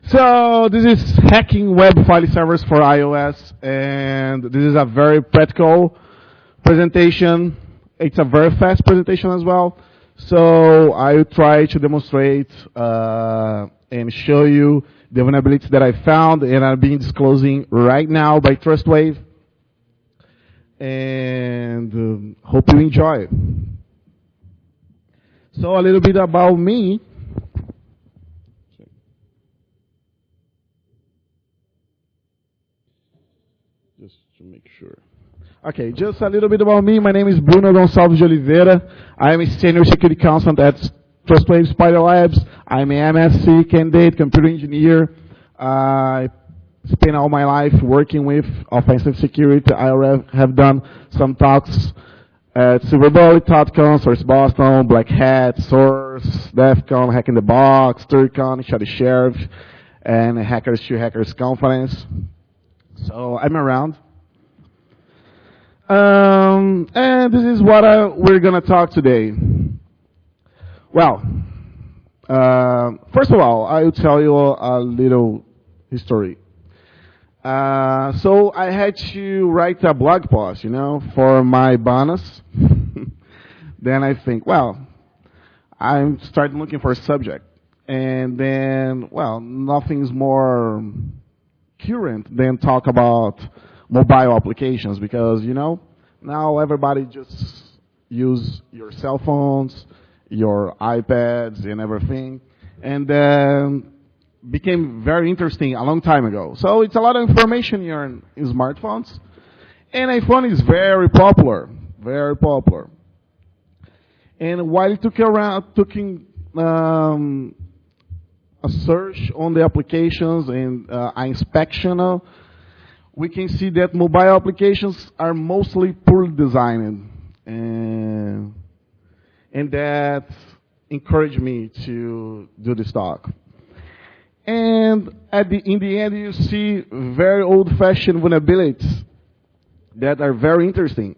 So this is hacking web file servers for iOS, and this is a very practical presentation. It's a very fast presentation as well. So I will try to demonstrate and show you the vulnerabilities that I found, and I'm being disclosing right now by TrustWave. And hope you enjoy. So a little bit about me. Just to make sure. Okay, just a little bit about me. My name is Bruno Gonçalves de Oliveira. I am a senior security consultant at TrustWave Spider Labs. I'm an MSc candidate, computer engineer. I spent all my life working with offensive security. I already have done some talks at Silverbolt, ThoughtCon, Source Boston, Black Hat, Source, DEF CON, Hack in the Box, TurkCon, Shady Sheriff, and Hackers to Hackers conference. So I'm around. And this is what we're going to talk today. Well, first of all, I will tell you a little history. So I had to write a blog post, for my bonus. Then I think, well, I started looking for a subject. And then, well, nothing's more current than talk about mobile applications because, now everybody just use your cell phones, your iPads and everything. And then became very interesting a long time ago. So it's a lot of information here in smartphones. And iPhone is very popular, very popular. And while I took a search on the applications and inspection, we can see that mobile applications are mostly poorly designed. And that encouraged me to do this talk. And in the end, you see very old-fashioned vulnerabilities that are very interesting.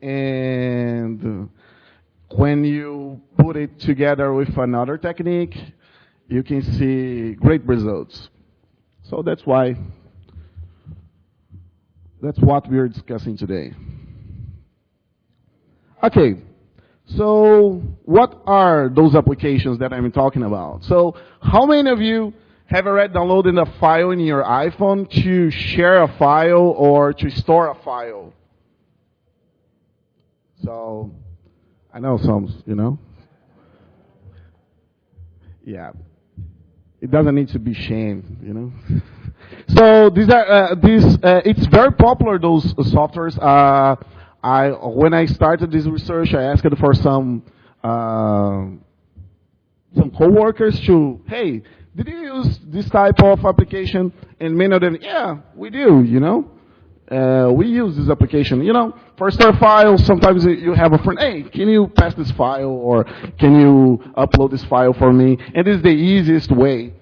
And when you put it together with another technique, you can see great results. So that's what we're discussing today. Okay. So what are those applications that I'm talking about? So how many of you have already downloaded a file in your iPhone to share a file or to store a file? So I know some, Yeah. It doesn't need to be shamed, So these are it's very popular, those softwares. When I started this research, I asked for some coworkers to, hey, did you use this type of application? And many of them, yeah, we do, we use this application, for store files. Sometimes you have a friend, hey, can you pass this file or can you upload this file for me? And this is the easiest way.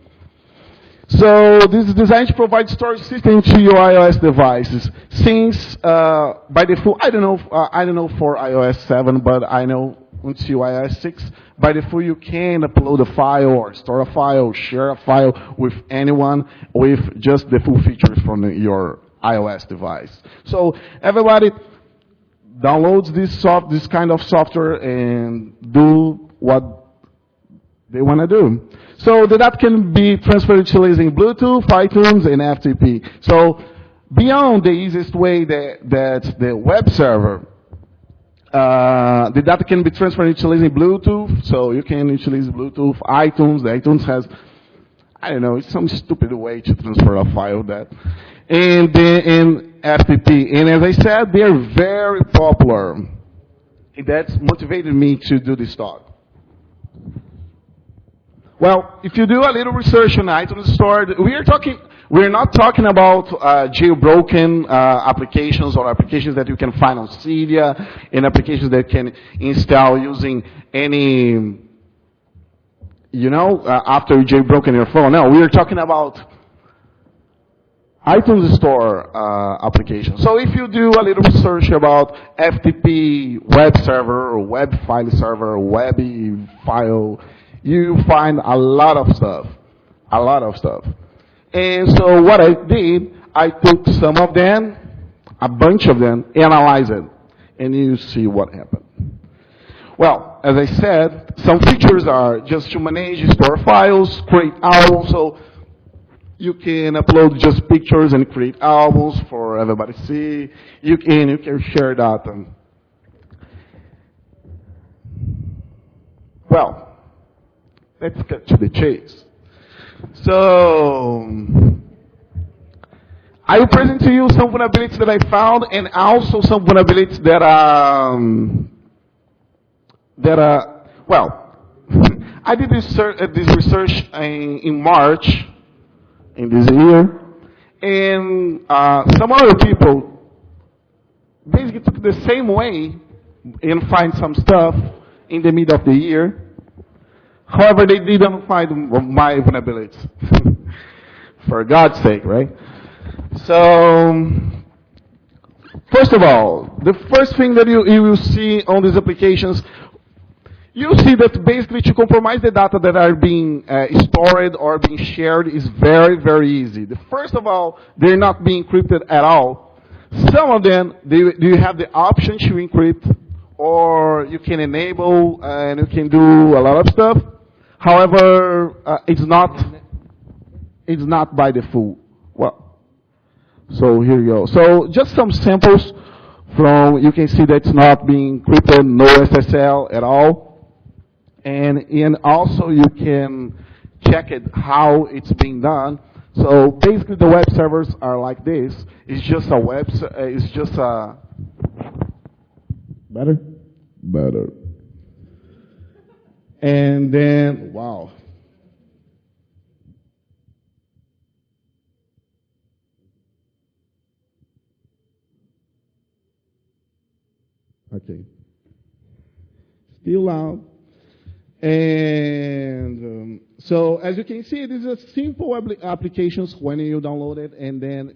So this is designed to provide storage system to your iOS devices. Since by default, I don't know for iOS 7, but I know until iOS 6, by default you can upload a file or store a file, share a file with anyone with just the full features from your iOS device. So everybody downloads this kind of software and do what they want to do. So the data can be transferred utilizing Bluetooth, iTunes, and FTP. So beyond the easiest way that the web server, the data can be transferred utilizing Bluetooth. So you can utilize Bluetooth, iTunes. The iTunes has, I don't know, it's some stupid way to transfer a file that. And FTP. And as I said, they are very popular. And that's motivated me to do this talk. Well, if you do a little research on iTunes Store, we're not talking about jailbroken applications or applications that you can find on Cydia and applications that can install using any, after you jailbroken your phone. No, we are talking about iTunes Store applications. So if you do a little research about FTP web server or web file server, web file, you find a lot of stuff. a lot of stuff. And so what I did, I took some of them, a bunch of them, analyzed it, and you see what happened. Well, as I said, some features are just to manage, store files, create albums, so you can upload just pictures and create albums for everybody to see. You can share that. Well, let's get to the chase. So, I will present to you some vulnerabilities that I found, and also some vulnerabilities well, I did this research in March in this year, and some other people basically took the same way and find some stuff in the middle of the year. However, they didn't find my vulnerabilities. For God's sake, right? So, first of all, the first thing that you will see on these applications, you see that basically to compromise the data that are being stored or being shared is very, very easy. First of all, they're not being encrypted at all. Some of them, you have the option to encrypt, or you can enable, and you can do a lot of stuff. However, it's not by default. Well, so here you go. So just some samples from, you can see that it's not being encrypted, no SSL at all. And also you can check it how it's being done. So basically the web servers are like this. It's just a it's just a, better? Better. And then, wow. Okay. Still loud. And so as you can see, these are simple applications when you download it, and then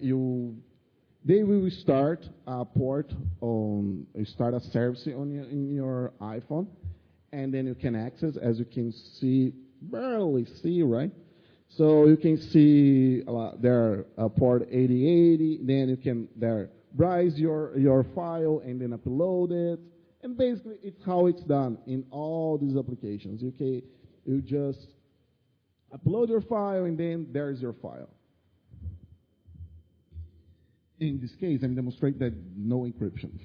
they will start a port on, start a service in your iPhone, and then you can access, as you can see, barely see, right? So you can see there port 8080, then you can there browse your file and then upload it. And basically, it's how it's done in all these applications. You just upload your file, and then there's your file. In this case, I'm demonstrating that no encryption.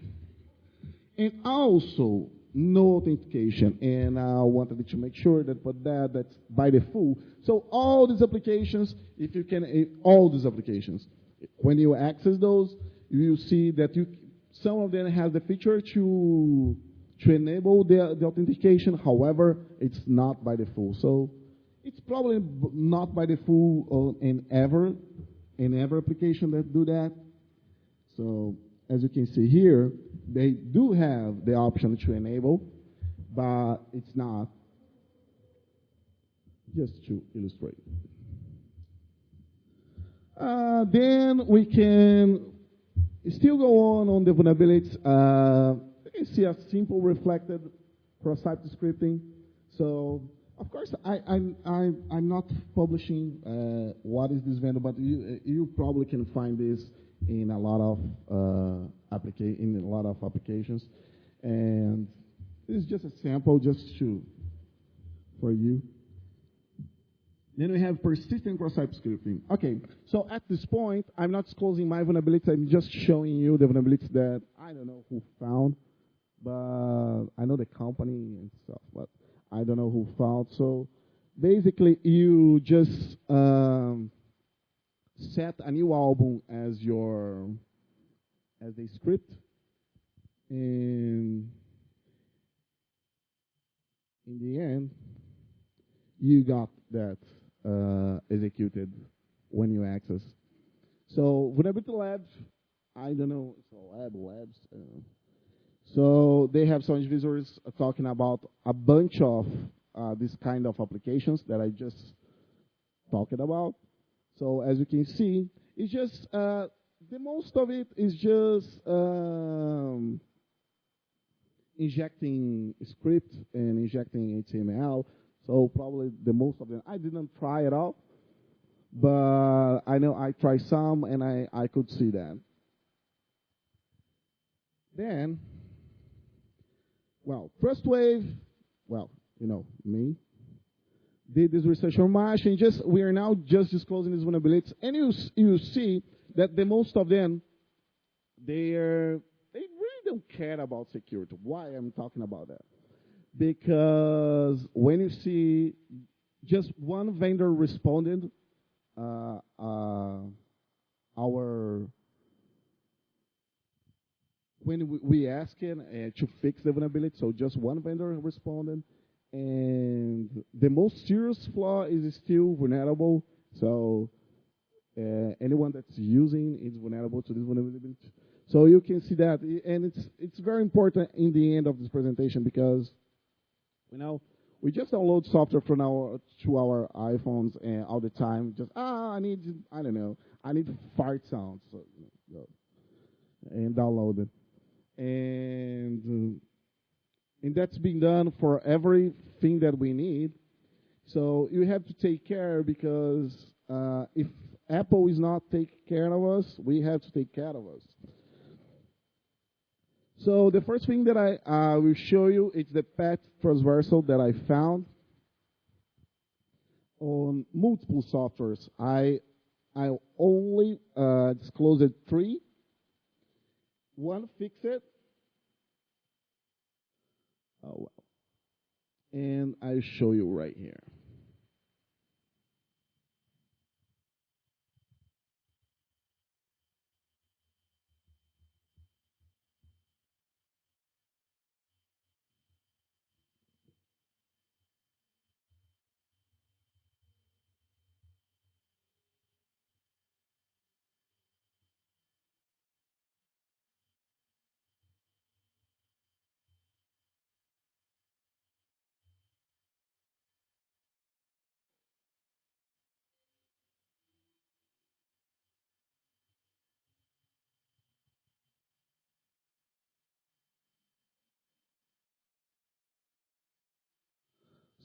And also, no authentication. And I wanted to make sure that for that's by default. So all these applications, if you can, all these applications, when you access those, you see that some of them have the feature to enable the authentication. However, it's not by default. So it's probably not by default in every application that do that. So as you can see here, they do have the option to enable, but it's not. Just to illustrate. Then we can still go on the vulnerabilities. You can see a simple reflected cross-site scripting. So, of course, I'm not publishing what is this vendor, but you probably can find this in a lot of applications. And this is just a sample, just for you. Then we have persistent cross-site scripting. Okay, so at this point, I'm not disclosing my vulnerabilities. I'm just showing you the vulnerabilities that I don't know who found, but I know the company and stuff, but I don't know who found. So basically, you just set a new album as a script, and in the end, you got that executed when you access. So vulnerability labs, I don't know, so labs. So they have some individuals talking about a bunch of this kind of applications that I just talked about. So as you can see, it's just the most of it is just injecting script and injecting HTML. So probably the most of them, I didn't try it out, but I know I tried some and I could see that. Then, well, first wave, well, me, did this research on March, and we are now just disclosing these vulnerabilities, and you see that the most of them, they really don't care about security. Why I'm talking about that? Because when you see just one vendor responded, our when we asked to fix the vulnerability, so just one vendor responded, and the most serious flaw is still vulnerable. So anyone that's using is vulnerable to this vulnerability. So you can see that, and it's very important in the end of this presentation because we just download software from to our iPhones and all the time. Just I need fart sounds, and download it, and that's being done for everything that we need. So you have to take care because if Apple is not taking care of us, we have to take care of us. So the first thing that I will show you is the path transversal that I found on multiple softwares. I only disclosed 3. One fixed it. Oh, well. And I'll show you right here.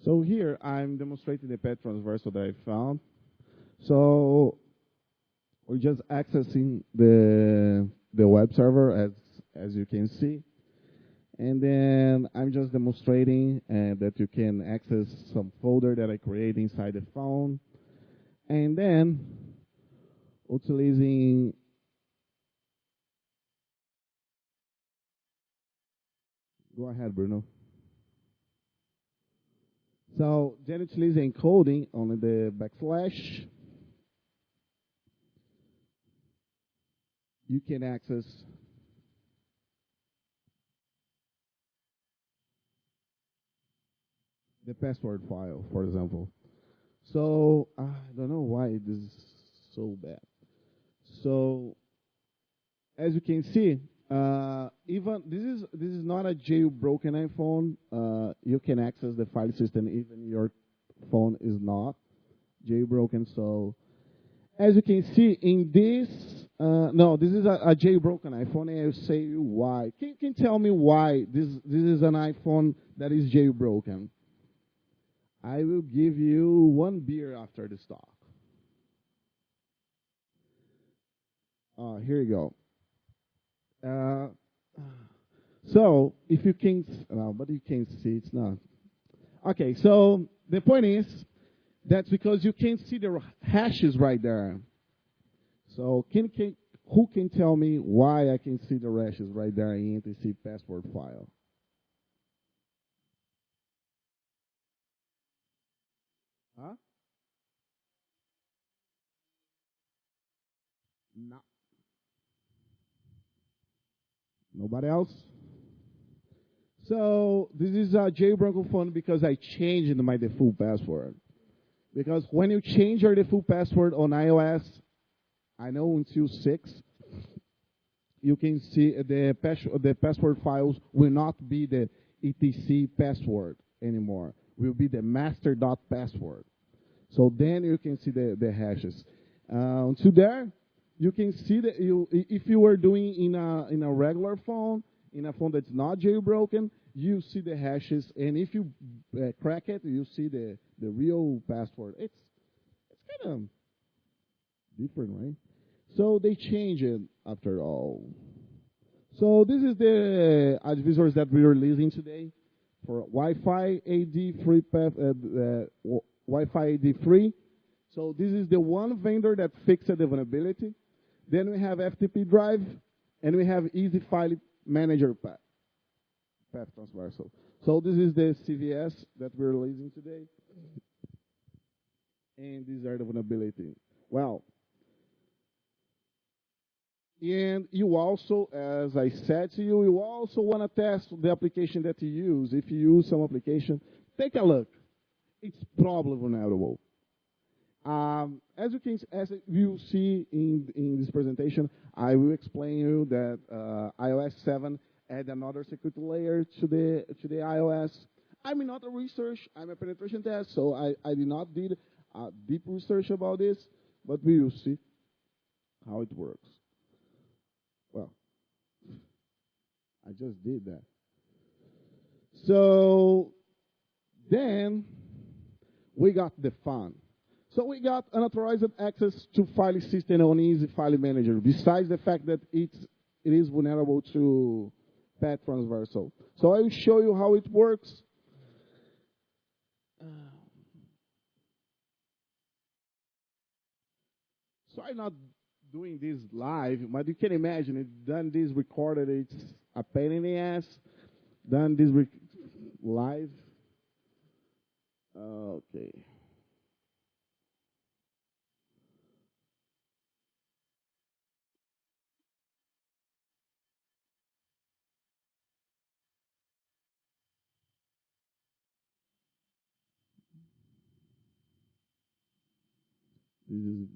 So here I'm demonstrating the path transversal that I found. So we're just accessing the web server as you can see, and then I'm just demonstrating that you can access some folder that I create inside the phone, and then utilizing go ahead, Bruno. So then utilizing encoding on the backslash, you can access the password file, for example. So I don't know why this is so bad. So as you can see, even this is not a jailbroken iPhone. You can access the file system even your phone is not jailbroken. So as you can see in this, no, this is a jailbroken iPhone, and I'll say why. Can you tell me why this is an iPhone that is jailbroken? I will give you 1 beer after this talk. Here you go. So if you can, but you can't see, it's not. Okay, so the point is that's because you can't see the hashes right there. So who can tell me why I can see the hashes right there in NTC password file? Huh? No. Nobody else? So this is a jailbroken phone because I changed my default password. Because when you change your default password on iOS, I know until 6, you can see the password files will not be the etc password anymore. Will be the master.password. So then you can see the hashes. So there, you can see that if you were doing in a regular phone, in a phone that's not jailbroken, you see the hashes, and if you crack it, you see the real password. It's kind of Different, right? So they change it after all. So this is the advisors that we're releasing today for Wi-Fi AD free path, Wi-Fi AD free. So this is the one vendor that fixed the vulnerability. Then we have FTP drive, and we have easy file manager path transversal. So this is the CVS that we're releasing today, and these are the vulnerability. Well, and you also, as I said to you, you also want to test the application that you use. If you use some application, take a look. It's probably vulnerable. As you see in this presentation, I will explain you that iOS 7 add another security layer to the iOS. I'm not a research, I'm a penetration test, so I did not did deep research about this, but we will see how it works. Well, I just did that. So then we got the fun. So we got unauthorized access to file system on Easy File Manager, besides the fact that it is vulnerable to path transversal. So I will show you how it works. So I'm not doing this live, but you can imagine it done this recorded, it's a pain in the ass. Done this live. Okay. This is,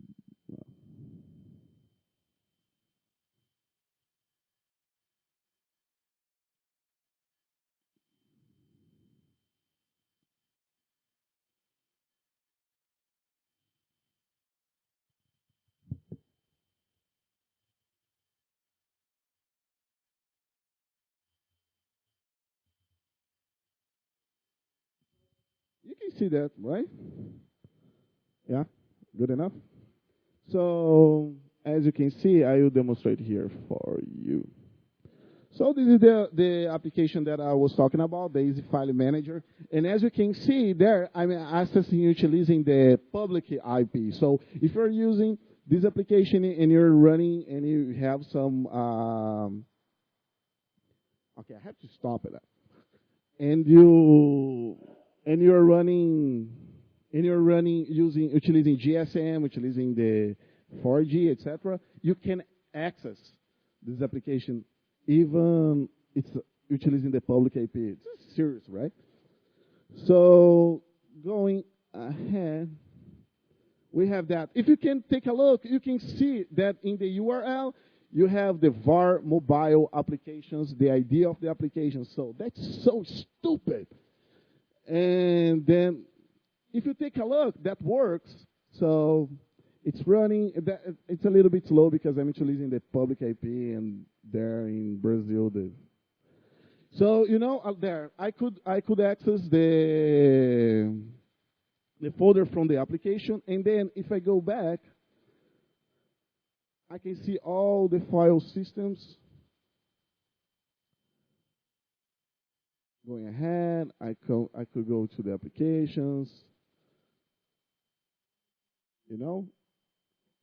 you can see that, right? Yeah, good enough. So as you can see, I will demonstrate here for you. So this is the application that I was talking about, the Easy File Manager. And as you can see there, I'm accessing utilizing the public IP. So if you're using this application and you're running and you have some, okay, I have to stop it. And you're running utilizing GSM, utilizing the 4G, etc. You can access this application even it's utilizing the public IP. It's serious, right? So going ahead, we have that. If you can take a look, you can see that in the URL, you have the VAR mobile applications, the ID of the application. So that's so stupid. And then if you take a look, that works. So it's running. It's a little bit slow because I'm utilizing the public IP, and there in Brazil, so out there, I could access the folder from the application, and then if I go back, I can see all the file systems. Going ahead, I could go to the applications,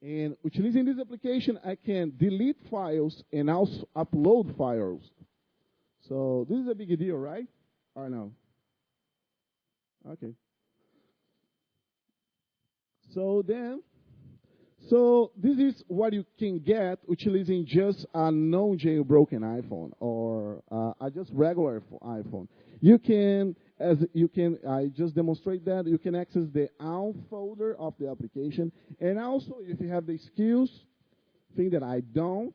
and utilizing this application, I can delete files and also upload files. So this is a big deal, right? Or no? Okay. So this is what you can get utilizing just a non-jailbroken iPhone or a just regular iPhone. I just demonstrate that you can access the ALM folder of the application, and also if you have the skills, thing that I don't,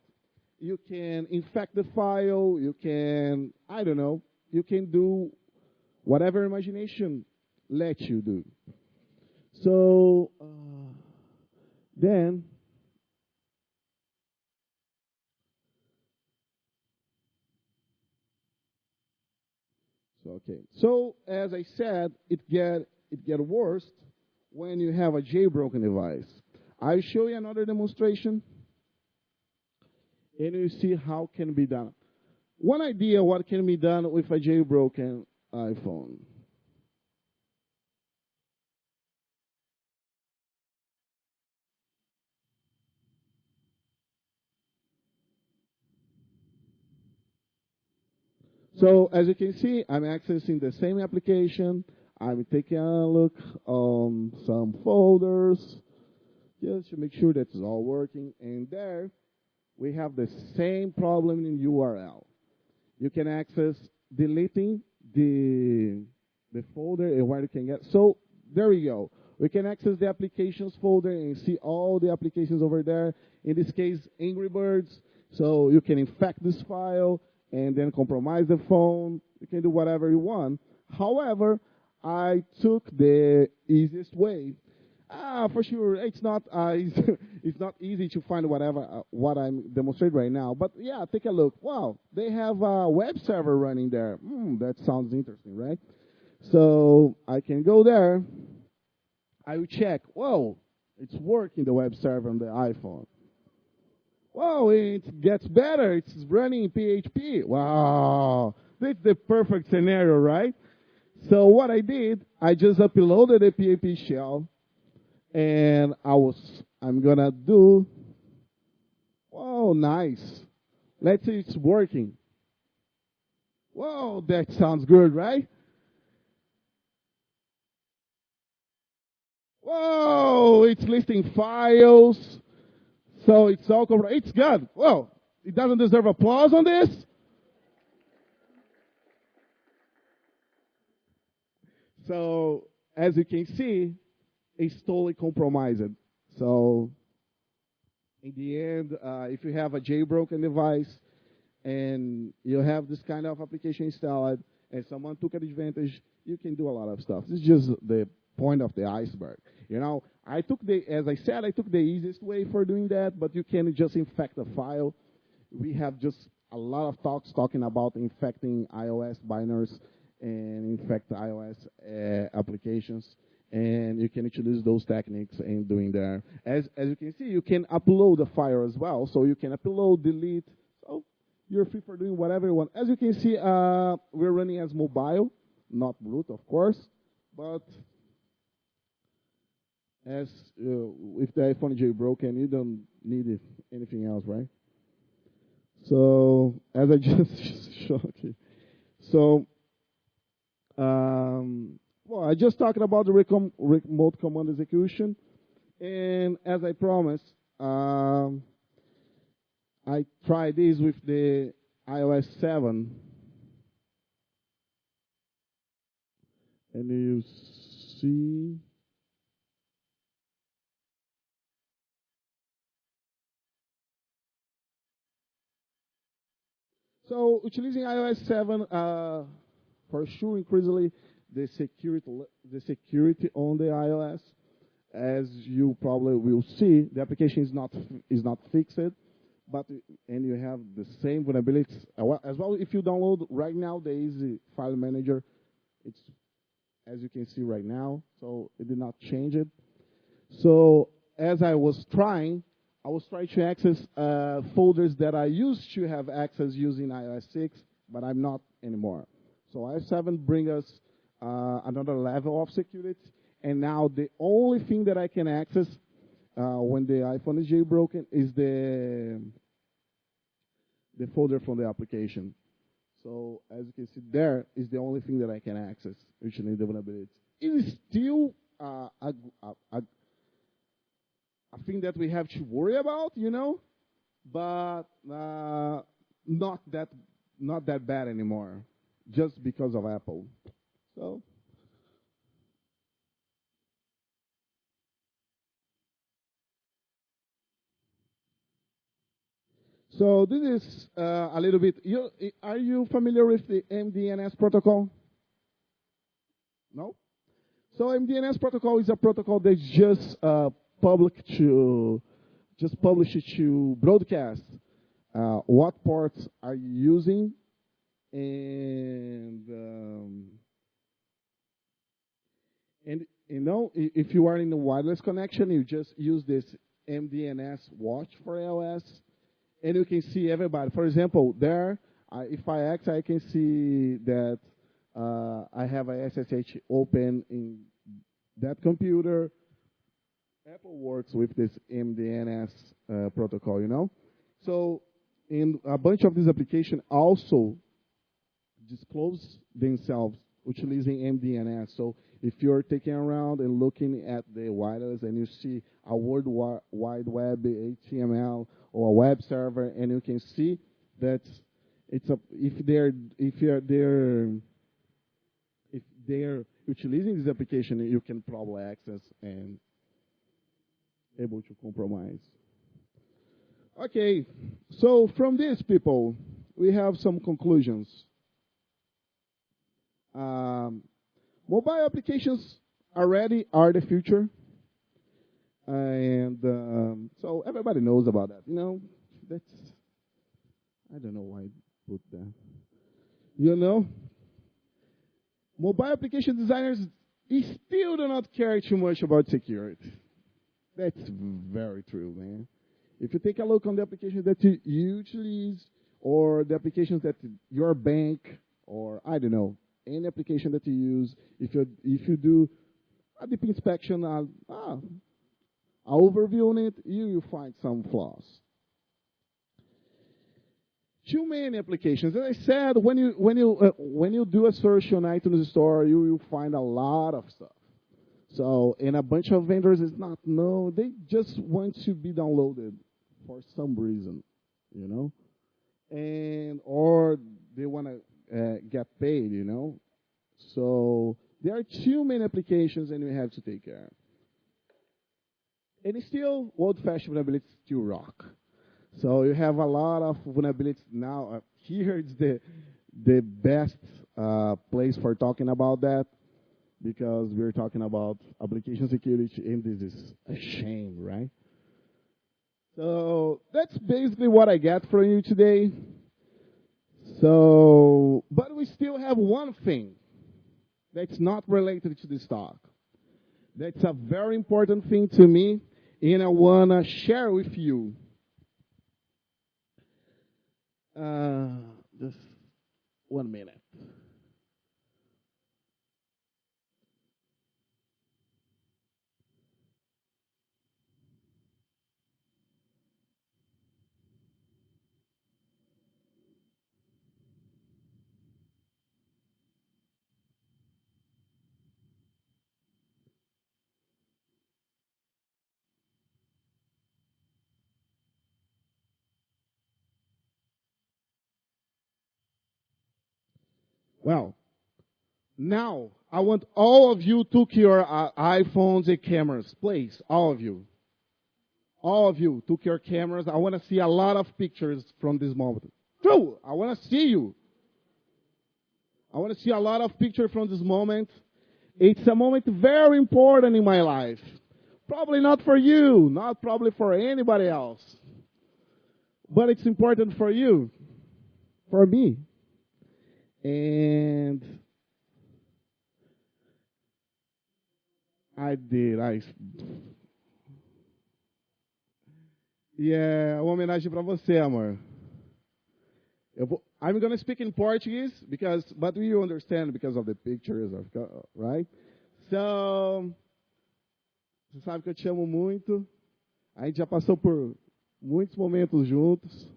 you can infect the file. You can, I don't know, you can do whatever imagination lets you do. So then, okay. So as I said, it get worse when you have a jailbroken device. I'll show you another demonstration, and you see how can be done. One idea what can be done with a jailbroken iPhone. So as you can see, I'm accessing the same application. I'm taking a look on some folders just to make sure that it's all working. And there we have the same problem in URL. You can access deleting the folder and where you can get. So there we go. We can access the applications folder and see all the applications over there. In this case, Angry Birds. So you can infect this file and then compromise the phone. You can do whatever you want. However, I took the easiest way. For sure, it's not it's not easy to find whatever what I'm demonstrating right now. But yeah, take a look. Wow, they have a web server running there. That sounds interesting, right? So I can go there. I will check. Whoa, it's working, the web server on the iPhone. Whoa, it gets better. It's running in PHP. Wow, that's the perfect scenario, right? So what I did, I just uploaded a PHP shell, and I'm gonna do. Whoa, nice. Let's see it's working. Whoa, that sounds good, right? Whoa, it's listing files. So it's all covered. It's good. Whoa, it doesn't deserve applause on this? So as you can see, it's totally compromised. So in the end, if you have a jailbroken device and you have this kind of application installed and someone took advantage, you can do a lot of stuff. This is just the point of the iceberg. You know, as I said, I took the easiest way for doing that, but you can just infect a file. We have just a lot of talks talking about infecting iOS binaries and infect iOS applications. And you can introduce those techniques in doing there. As you can see, you can upload a file as well. So you can upload, delete. So you're free for doing whatever you want. As you can see, we're running as mobile, not root, of course. But as if the iPhone is jailbroken, you don't need anything else, right? So as I just showed you. So well, I just talked about the remote command execution, and as I promised, I tried this with the iOS 7, and you see. So using iOS 7, for sure, increasingly the security on the iOS. As you probably will see, the application is not fixed, but and you have the same vulnerabilities as well. If you download right now the Easy File Manager, it's as you can see right now, so it did not change it. So as I was trying to access folders that I used to have access using iOS 6, but I'm not anymore. So iOS 7 brings us another level of security, and now the only thing that I can access when the iPhone is jailbroken is the folder from the application. So as you can see, there is the only thing that I can access, which is the vulnerability. It is still a thing that we have to worry about, but not that bad anymore, just because of Apple. So this is a little bit. Are you familiar with the MDNS protocol? No. So MDNS protocol is a protocol that's just published to broadcast what ports are you using, and if you are in a wireless connection, you just use this MDNS watch for iOS, and you can see everybody. For example, there, if I act, I can see that I have a SSH open in that computer. Apple works with this MDNS protocol, you know. So, in a bunch of these applications also disclose themselves utilizing MDNS. So, if you're taking around and looking at the wireless and you see a World Wide Web HTML or a web server, and you can see that it's a if they're utilizing this application, you can probably access and able to compromise. Okay, so from this, people, we have some conclusions. Mobile applications already are the future, and so everybody knows about that. You know, that's I don't know why I put that. You know, mobile application designers still do not care too much about security. That's very true, man. If you take a look on the applications that you utilize, or the applications that your bank, or I don't know, any application that you use, if you do a deep inspection, overview on it, you will find some flaws. Too many applications. As I said, when you do a search on iTunes Store, you will find a lot of stuff. So, and a bunch of vendors is not no, they just want to be downloaded for some reason, you know, and or they want to get paid, you know. So there are too many applications, and we have to take care. And it's still old-fashioned vulnerabilities still rock. So you have a lot of vulnerabilities now. Here is the best place for talking about that, because we're talking about application security, and this is a shame, right? So that's basically what I got for you today. So, but we still have one thing that's not related to this talk. That's a very important thing to me, and I want to share with you. Just 1 minute. Well, now I want all of you took your iPhones and cameras, please, all of you. All of you took your cameras. I want to see a lot of pictures from this moment. True, I want to see you. I want to see a lot of pictures from this moment. It's a moment very important in my life. Probably not for you, not probably for anybody else. But it's important for you, for me. And I did. Yeah, uma homenagem para você, amor. I'm going to speak in Portuguese, but you understand because of the pictures, right? So, você sabe que eu te amo muito. A gente já passou por muitos momentos juntos.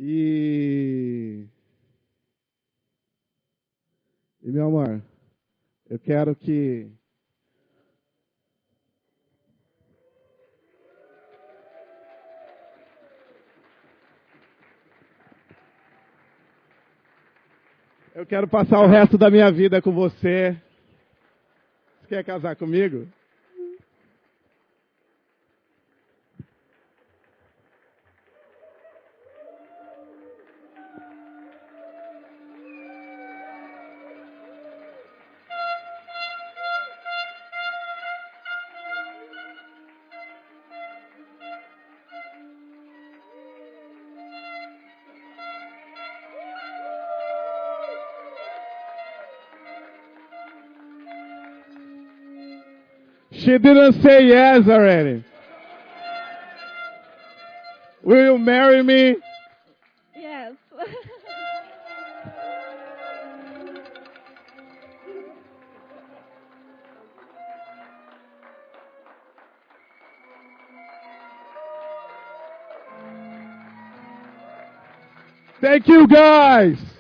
E meu amor, eu quero que eu quero passar o resto da minha vida com você. Você quer casar comigo? She didn't say yes already. Will you marry me? Yes. Thank you, guys.